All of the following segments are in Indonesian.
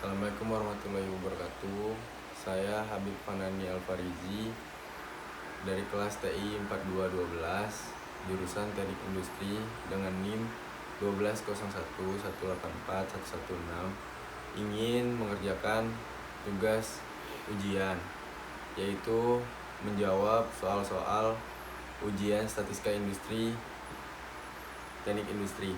Assalamualaikum warahmatullahi wabarakatuh. Saya Habib Fanani Alfarizi dari kelas TI 4212 jurusan Teknik Industri dengan NIM 12011841116 ingin mengerjakan tugas ujian, yaitu menjawab soal-soal ujian statistika industri teknik industri.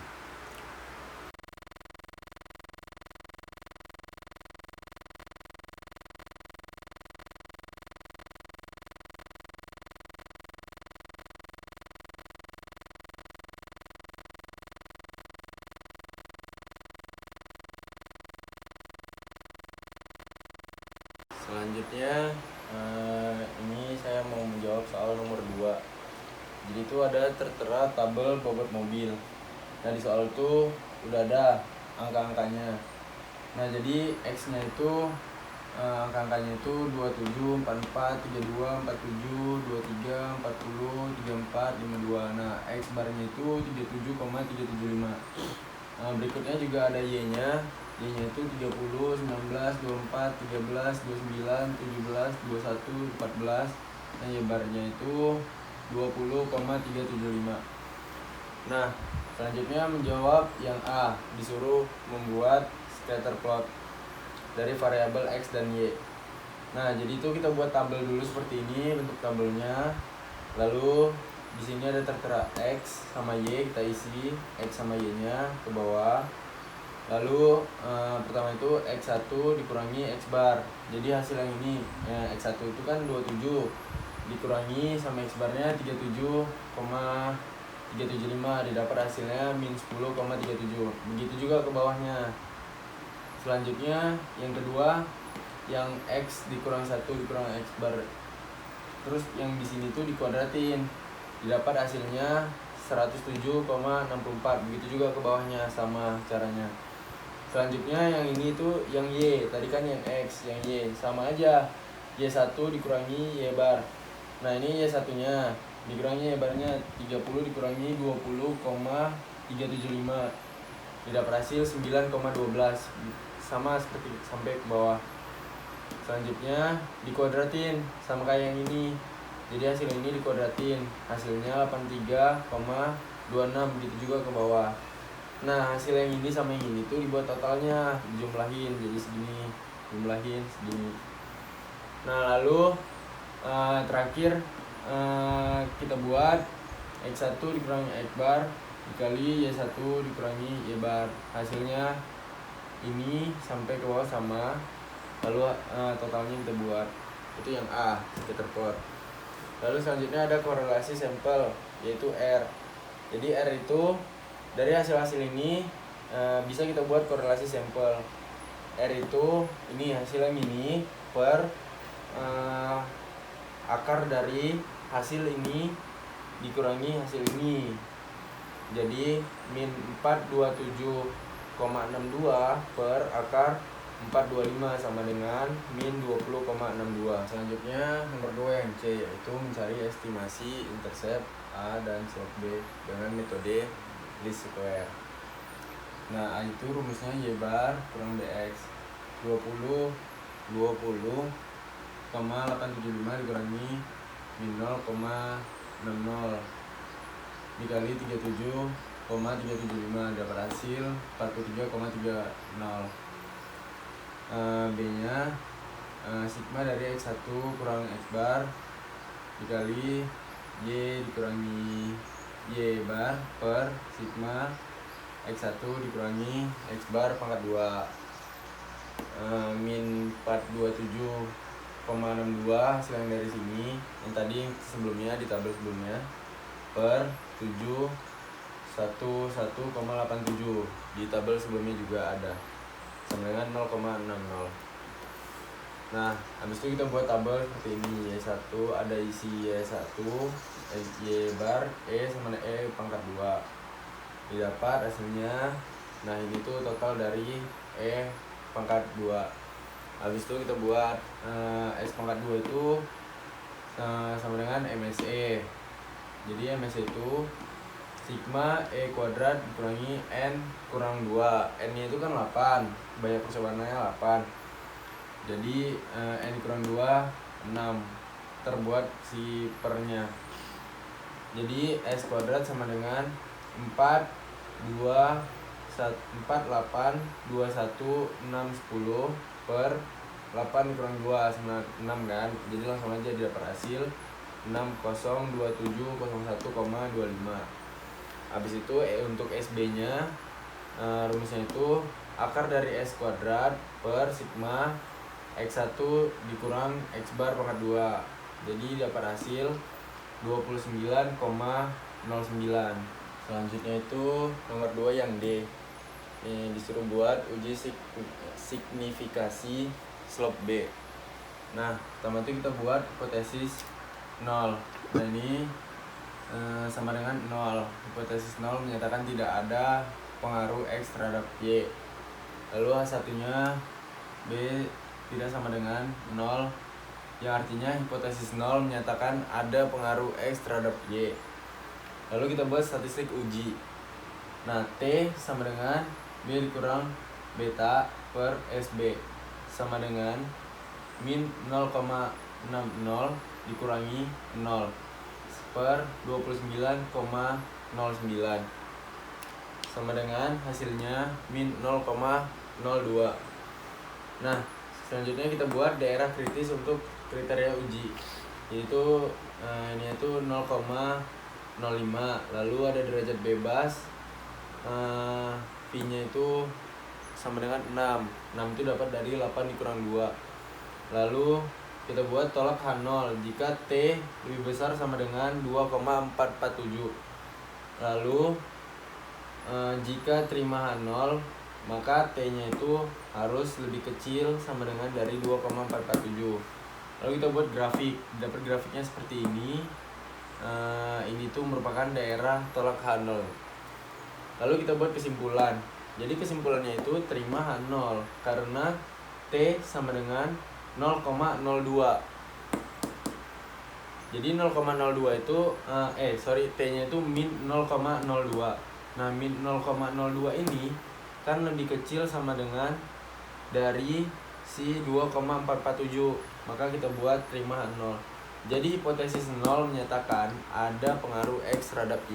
Selanjutnya ini saya mau menjawab soal nomor 2. Jadi itu ada tertera tabel bobot mobil. Nah di soal itu udah ada angka-angkanya. Nah jadi X-nya itu angka-angkanya itu 27, 44, 32, 47, 23, 40, 34, 52. Nah X barnya itu 37,375. Berikutnya juga ada Y-nya. Y-nya itu 30, 19, 24, 13, 29, 17, 21, 14. Nah Y barnya itu 20,375. Nah selanjutnya menjawab yang A, disuruh membuat scatter plot dari variabel X dan Y. Nah jadi itu kita buat tabel dulu seperti ini bentuk tabelnya. Lalu di sini ada tertera X sama Y, kita isi X sama Y-nya ke bawah. Lalu pertama itu X1 dikurangi X bar. Jadi hasil yang ini X1 itu kan 27 dikurangi sama X barnya 37,375, didapat hasilnya min 10,37. Begitu juga ke bawahnya. Selanjutnya yang kedua yang X dikurang 1 dikurang X bar. Terus yang di sini tuh dikuadratin, didapat hasilnya 107,64. Begitu juga ke bawahnya, sama caranya. Selanjutnya yang ini tuh yang Y, tadi kan yang X, yang Y sama aja, Y1 dikurangi Y bar. Nah ini Y1 nya dikurangi Y barnya 30 dikurangi 20,375, didapat hasil 9,12, sama seperti sampai ke bawah. Selanjutnya dikuadratin sama kayak yang ini, jadi hasil ini dikuadratin, hasilnya 83,26. Begitu juga ke bawah. Nah hasil yang ini sama yang ini tuh dibuat totalnya, dijumlahin jadi segini, jumlahin segini. Nah lalu terakhir kita buat X1 dikurangi X bar dikali Y1 dikurangi Y bar. Hasilnya ini sampai ke bawah sama. Lalu totalnya kita buat, itu yang A, scatter plot. Lalu selanjutnya ada korelasi sampel, yaitu R. Jadi R itu dari hasil-hasil ini bisa kita buat korelasi sampel. R itu ini hasilnya ini per akar dari hasil ini dikurangi hasil ini. Jadi min 427,62 per akar 425 sama dengan min 20,62. Selanjutnya nomor 2 yang C, yaitu mencari estimasi intercept A dan slope B dengan metode least square. Nah A itu rumusnya Y bar kurang BX 20,875 dikurangi min 0,60 dikali 37,375, dapat hasil 43,30. B nya sigma dari X1 kurang X bar dikali Y dikurangi Y bar per sigma X1 dikurangi X bar pangkat 2 min 427,62 hasil yang dari sini, yang tadi sebelumnya di tabel sebelumnya, per 711,87 di tabel sebelumnya juga ada, sama dengan 0,60. Nah habis itu kita buat tabel seperti ini. Y1 ada isi Y1 Y bar E sama E pangkat 2, didapat hasilnya. Nah ini tuh total dari E pangkat 2. Habis itu kita buat S pangkat 2 itu sama dengan MSE. Jadi MSE itu sigma E kuadrat dikurangi N kurang 2. N nya itu kan 8, banyak persabarannya 8. Jadi N kurang 2 6 terbuat si pernya. Jadi S kuadrat sama dengan 4 2 4 8 2 1 6 10 per 8 kurang 2 sama 6 kan. Jadi langsung aja dapat hasil 602701,25. Habis itu untuk SB-nya rumusnya itu akar dari S kuadrat per sigma X1 dikurang X bar pangkat 2. Jadi dapat hasil 29,09. Selanjutnya itu nomor 2 yang D. Ini disuruh buat uji signifikasi slope B. Nah, pertama itu kita buat hipotesis 0. Nah, ini sama dengan 0. Hipotesis 0 menyatakan tidak ada pengaruh X terhadap Y. Lalu H1-nya B tidak sama dengan 0, yang artinya hipotesis 0 menyatakan ada pengaruh X terhadap Y. Lalu kita buat statistik uji. Nah, T sama dengan B dikurang beta per SB sama dengan min 0,60 dikurangi 0 per 29,09 sama dengan hasilnya min 0,02. Nah, selanjutnya kita buat daerah kritis untuk kriteria uji, yaitu ini itu 0,05. Lalu ada derajat bebas, V-nya itu sama dengan 6. 6 itu dapat dari 8 dikurang 2. Lalu kita buat tolak H0 jika T lebih besar sama dengan 2,447. Lalu jika terima H0 maka T-nya itu harus lebih kecil sama dengan dari 2,447. Lalu kita buat grafik. Dapat grafiknya seperti ini. Ini tuh merupakan daerah tolak H0. Lalu kita buat kesimpulan. Jadi kesimpulannya itu terima H0 karena T sama dengan 0,02. Jadi 0,02 itu T-nya itu min 0,02. Nah, min 0,02 ini kan lebih kecil sama dengan dari si 2,447. Maka kita buat terima 0. Jadi hipotesis 0 menyatakan ada pengaruh X terhadap Y.